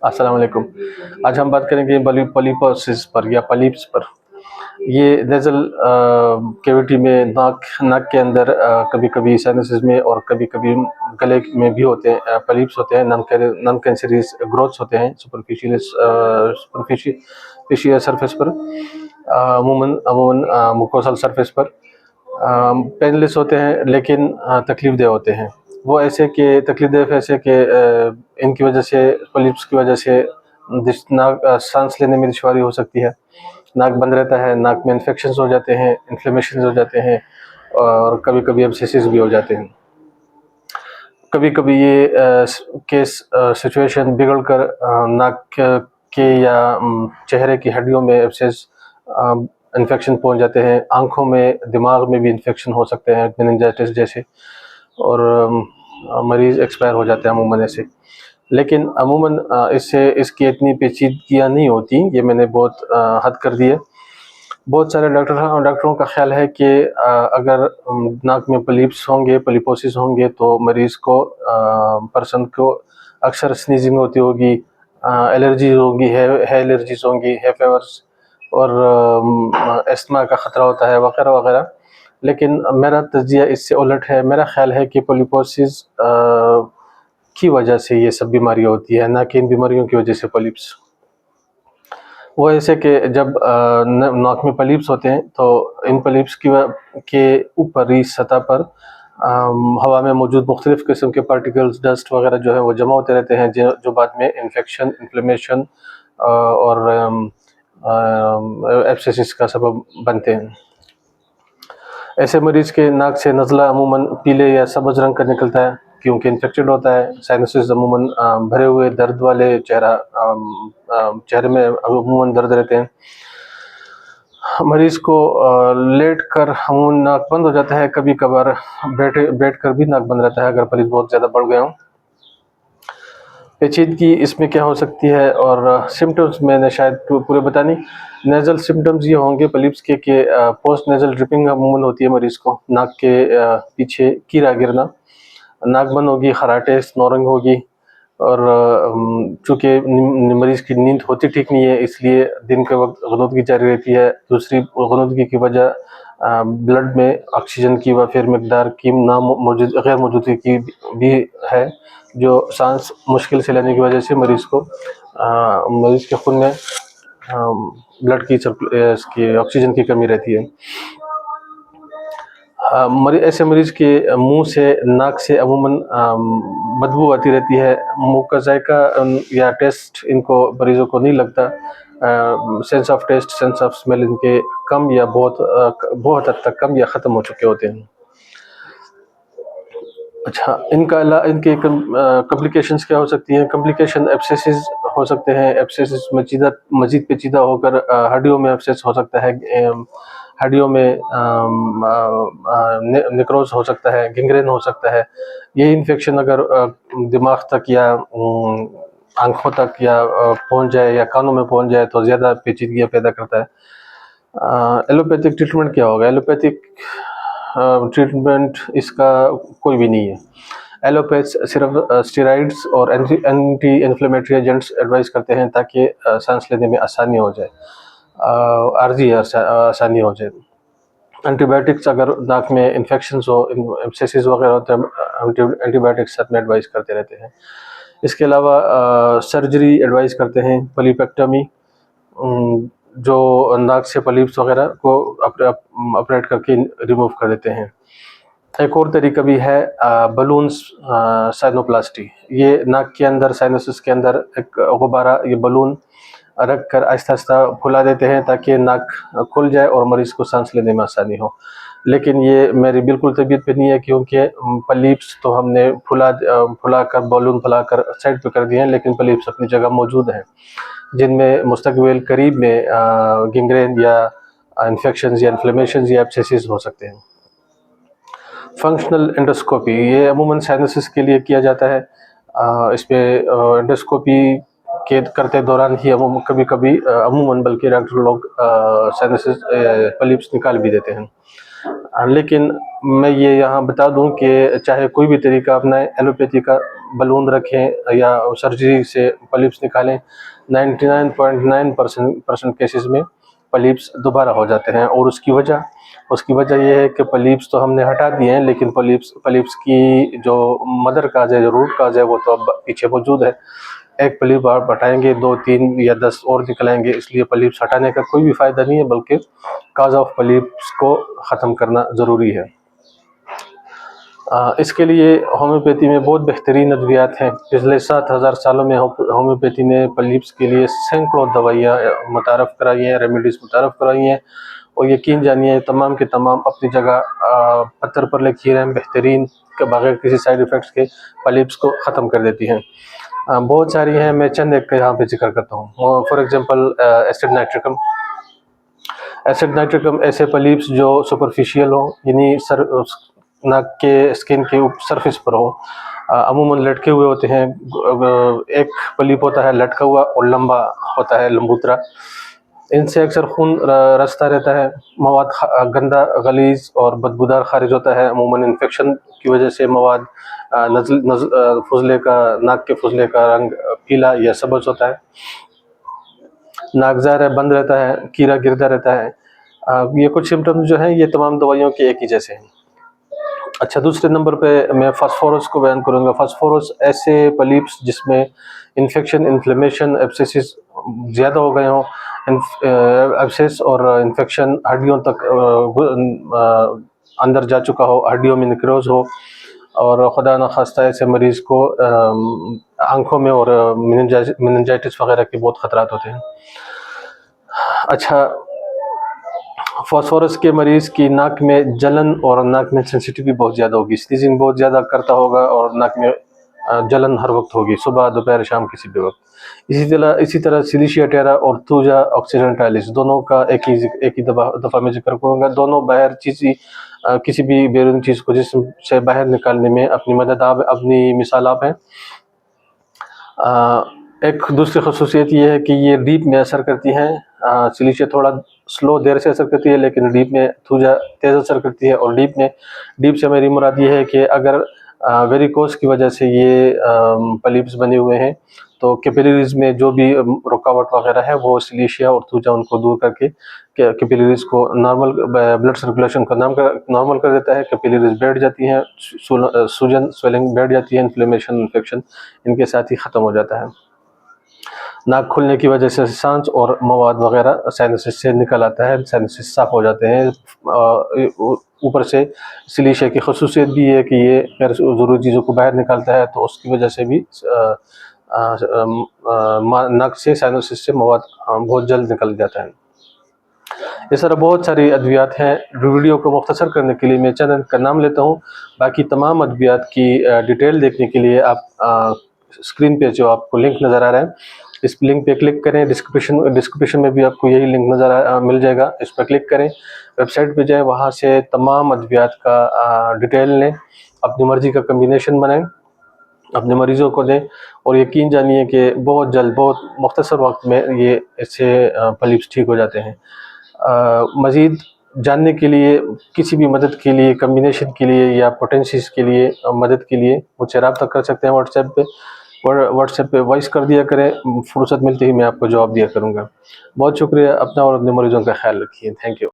अस्सलाम वालेकुम। आज हम बात करेंगे पॉलीपोसिस पर या पॉलिप्स पर। ये नेज़ल कैविटी में नाक के अंदर कभी-कभी साइनसेस में और कभी-कभी गले में भी होते हैं, पॉलिप्स होते हैं, नॉन कैंसरस ग्रोथ्स होते हैं सुपरफिशियल सरफेस पर, अमूमन अमूमन मुकोसल सरफेस पर। पेनलेस होते हैं लेकिन तकलीफ़देह होते हैं। वो ऐसे कि तकलीफ़देह ऐसे कि इनकी वजह से, पॉलिप्स की वजह से सांस लेने में दुश्वारी हो सकती है, नाक बंद रहता है, नाक में इन्फेक्शंस हो जाते हैं, इन्फ्लेमेशन हो जाते हैं और कभी-कभी एब्सेसिस भी हो जाते हैं। कभी-कभी ये केस सिचुएशन बिगड़ कर नाक के या चेहरे की हड्डियों में एब्सेस, इन्फेक्शन पहुंच जाते हैं, आंखों में, दिमाग में भी इन्फेक्शन हो सकते हैं, मेनिंजाइटिस जैसे, और मरीज़ एक्सपायर हो जाते हैं अमूमन ऐसे। लेकिन अमूमन इससे इसकी इतनी पेचीदगियाँ नहीं होती, ये मैंने बहुत हद कर दी है। बहुत सारे डॉक्टरों का ख्याल है कि अगर नाक में पॉलिप्स होंगे, पॉलिपोसिस होंगे तो मरीज़ को, पर्सन को अक्सर स्नीजिंग होती होगी, एलर्जी होगी, है एलर्जीज़ होंगी, है फीवर्स और अस्थमा का ख़तरा होता है वगैरह वगैरह। लेकिन मेरा तज्ज़िया इससे उलट है। मेरा ख्याल है कि पॉलिपोसिस की वजह से ये सब बीमारियाँ होती है, ना कि इन बीमारियों की वजह से पॉलिप्स। वो ऐसे कि जब नाक में पॉलिप्स होते हैं तो इन पॉलिप्स के ऊपरी सतह पर हवा में मौजूद मुख्तलिफ़ किस्म के पार्टिकल्स, डस्ट वगैरह जो है वो जमा होते रहते हैं, जो बाद में इन्फेक्शन, इन्फ्लेमेशन और एब्सेसिस का सबब बनते हैं। ऐसे मरीज़ के नाक से नज़ला अमूमन पीले या सब्ज़ रंग का निकलता है क्योंकि इन्फेक्टेड होता है। साइनसेस अमूमन भरे हुए दर्द वाले चेहरे में अमूमन दर्द रहते हैं। मरीज़ को लेट कर अमूमन नाक बंद हो जाता है, कभी कभार बैठ कर भी नाक बंद रहता है अगर पॉलिप्स बहुत ज़्यादा बढ़ गए हों। पेचीदगी इसमें क्या हो सकती है और सिम्टम्स मैंने शायद पूरे बता नहीं। नेज़ल सिम्टम्स ये होंगे पॉलिप्स के कि पोस्ट नेज़ल ड्रिपिंग अमूमन होती है मरीज़ को, नाक के पीछे कीड़ा गिरना, नाक बंद होगी, खराटे, स्नोरिंग होगी और चूँकि मरीज़ की नींद होती ठीक नहीं है, इसलिए दिन के वक्त ग़ुनूदगी जारी रहती है। दूसरी ग़ुनूदगी की वजह ब्लड में ऑक्सीजन की व फिर मकदार की गैर मौजूदगी की भी है, जो सांस मुश्किल से लेने की वजह से मरीज़ के खून में ब्लड की ऑक्सीजन की कमी रहती है। ऐसे मरीज़ के मुंह से, नाक से अमूमन बदबू आती रहती है। मुंह का जायका या टेस्ट इनको मरीज़ों को नहीं लगता। Sense of taste, sense of smell इनके कम या बहुत हद तक कम या ख़त्म हो चुके होते हैं। अच्छा, इनके कॉम्प्लिकेशंस क्या हो सकती हैं? कॉम्प्लिकेशन एब्सेसिस हो सकते हैं। एब्सेसिस मज़ीद पेचीदा होकर हड्डियों में एब्सेस हो सकता है, हड्डियों में नेक्रोज हो सकता है, गैंग्रीन हो सकता है। ये इन्फेक्शन अगर दिमाग तक या आँखों तक या पहुँच जाए या कानों में पहुँच जाए तो ज़्यादा पेचीदगियाँ पैदा करता है। एलोपैथिक ट्रीटमेंट क्या होगा? एलोपैथिक ट्रीटमेंट इसका कोई भी नहीं है। एलोपैथ्स सिर्फ स्टेरॉइड्स और एंटी इन्फ्लेमेटरी एजेंट्स एडवाइस करते हैं ताकि सांस लेने में आसानी हो जाए, आर्जी आसानी हो जाए। एंटीबायोटिक्स अगर नाक में इन्फेक्शंस हो, एब्सेसिस वगैरह होते हैं, एंटीबायोटिक्स साथ में एडवाइस करते रहते हैं। इसके अलावा सर्जरी एडवाइस करते हैं, पोलिपेक्टमी, जो नाक से पॉलिप्स वगैरह को ऑपरेट करके रिमूव कर देते हैं। एक और तरीका भी है बलून्स साइनोप्लास्टी। ये नाक के अंदर, साइनसेस के अंदर एक गुब्बारा, ये बलून रख कर आहिस्ता आहिस्ता फुला देते हैं ताकि नाक खुल जाए और मरीज़ को सांस लेने में आसानी हो। लेकिन ये मेरी बिल्कुल तबीयत पे नहीं है क्योंकि पॉलिप्स तो हमने फुला कर, बलून फुला कर साइड पे कर दिए हैं, लेकिन पॉलिप्स अपनी जगह मौजूद हैं, जिनमें मुस्तकबिल करीब में गैंग्रीन या इन्फेक्शंस या इन्फ्लेमेशंस या एब्सेसिस हो सकते हैं। फंक्शनल एंडोस्कोपी ये अमूमन साइनसेस के लिए किया जाता है। इसमें एंडोस्कोपी के करते दौरान ही कभी अमूमन बल्कि डॉक्टर लोग साइनसेस पॉलिप्स निकाल भी देते हैं। लेकिन मैं ये यहाँ बता दूं कि चाहे कोई भी तरीका अपनाएं, एलोपैथी का बलून रखें या सर्जरी से पॉलिप्स निकालें, 99.9% केसेस में पॉलिप्स दोबारा हो जाते हैं। और उसकी वजह ये है कि पॉलिप्स तो हमने हटा दिए हैं, लेकिन पॉलिप्स की जो मदर काज है, जो रूट काज है, वो तो अब पीछे मौजूद है। एक पॉलिप आप हटाएंगे, 2, 3 या 10 और निकलेंगे, इसलिए पॉलिप्स हटाने का कोई भी फ़ायदा नहीं है, बल्कि काज ऑफ पॉलिप्स को ख़त्म करना ज़रूरी है। इसके लिए होम्योपैथी में बहुत बेहतरीन अद्वियात हैं। पिछले 7000 सालों में होम्योपैथी ने पॉलिप्स के लिए सैकड़ों दवाइयाँ मुतारफ़ कराई हैं, रेमेडीज़ मुतारफ़ कराई हैं, और यकीन जानिए तमाम के तमाम अपनी जगह पत्थर पर लकीर हैं, बेहतरीन के बगैर किसी साइड इफ़ेक्ट्स के पॉलिप्स को ख़त्म कर देती हैं। बहुत सारी हैं, मैं चंद एक का यहाँ पे जिक्र करता हूँ। फॉर एग्जांपल एसिड नाइट्रिकम ऐसे पॉलिप्स जो सुपरफिशियल हो, यानी नाक के स्किन के सरफेस पर हो, अमूमन लटके हुए होते हैं। एक पॉलिप होता है लटका हुआ और लंबा होता है, लंबूतरा। इनसे अक्सर खून रसता रहता है, मवाद गंदा, गलीज और बदबूदार खारिज होता है। अमूमन इन्फेक्शन की वजह से मवाद फुजले का, नाक के फुजले का रंग पीला या सब्ज होता है। नाक ज़ाहिर बंद रहता है, कीड़ा गिरता रहता है। ये कुछ सिम्टम्स जो हैं, ये तमाम दवाइयों के एक ही जैसे हैं। अच्छा, दूसरे नंबर पे मैं फास्फोरस को बयान करूँगा। फास्फोरस ऐसे पॉलिप्स जिसमें इन्फेक्शन, इन्फ्लेमेशन, एब्सेसिस ज़्यादा हो गए हों, एब्सेस और इन्फेक्शन हड्डियों तक अंदर जा चुका हो, हड्डियों में निक्रोज हो, और खुदा न खास्ता ऐसे मरीज़ को आँखों में और मेनिंजाइटिस वगैरह के बहुत ख़तरात होते हैं। अच्छा, फास्फोरस के मरीज़ की नाक में जलन और नाक में सेंसिटिविटी बहुत ज़्यादा होगी, स्नीजिंग बहुत ज़्यादा करता होगा और नाक में जलन हर वक्त होगी, सुबह, दोपहर, शाम, किसी भी वक्त। इसी तरह सिलिशिया टेरा और थूजा ऑक्सीडेंटालिस दोनों का एक ही दफ़ा में जिक्र करूँगा। दोनों बाहर किसी भी बैरूनी चीज़ को जिस्म से बाहर निकालने में अपनी मिसाल आप हैं। एक दूसरी खसूसियत ये है कि ये डीप में असर करती हैं। सिलिशिया थोड़ा स्लो, देर से असर करती है, लेकिन डीप में थूजा तेज़ असर करती है। और डीप से मेरी मुराद ये है कि अगर वेरिकोस की वजह से ये पॉलिप्स बने हुए हैं, तो कैपिलरीज में जो भी रुकावट वगैरह है, वो सिलिशिया और थूजा उनको दूर करके कैपिलरीज को नॉर्मल, ब्लड सर्कुलेशन को नॉर्मल कर देता है। कैपिलरीज बैठ जाती हैं, सूजन, स्वेलिंग बैठ जाती है, इन्फ्लेमेशन, इन्फेक्शन इनके साथ ही ख़त्म हो जाता है। नाक खुलने की वजह से सांस और मवाद वगैरह साइनसिस से निकल आता है, साइनसिस साफ हो जाते हैं। ऊपर से सिलिशिया की खसूसियत भी है कि ये गैर ज़रूरी चीज़ों को बाहर निकालता है, तो उसकी वजह से भी नाक से, साइनसिस से मवाद बहुत जल्द निकल जाता है। इस तरह बहुत सारी अद्वियात हैं। वीडियो को मुख्तसर करने के लिए मैं चैनल का नाम लेता हूँ। बाकी तमाम अद्वियात की डिटेल देखने के लिए आप स्क्रीन पे जो आपको लिंक नज़र आ रहा है, इस लिंक पे क्लिक करें। डिस्क्रिप्शन में भी आपको यही लिंक मिल जाएगा, इस पर क्लिक करें, वेबसाइट पे जाएं, वहाँ से तमाम अद्वियात का डिटेल लें, अपनी मर्ज़ी का कम्बिनेशन बनाएं, अपने मरीज़ों को दें, और यकीन जानिए कि बहुत जल्द, बहुत मुख्तसर वक्त में ये इससे पॉलिप्स ठीक हो जाते हैं। मज़ीद जानने के लिए, किसी भी मदद के लिए, कम्बिनेशन के लिए या पोटेंसीज के लिए मदद के लिए मुझसे रब्ता कर सकते हैं व्हाट्सएप पे वॉइस कर दिया करें, फुर्सत मिलती ही मैं आपको जवाब दिया करूँगा। बहुत शुक्रिया। अपना और अपने मरीज़ों का ख्याल रखिए। Thank you.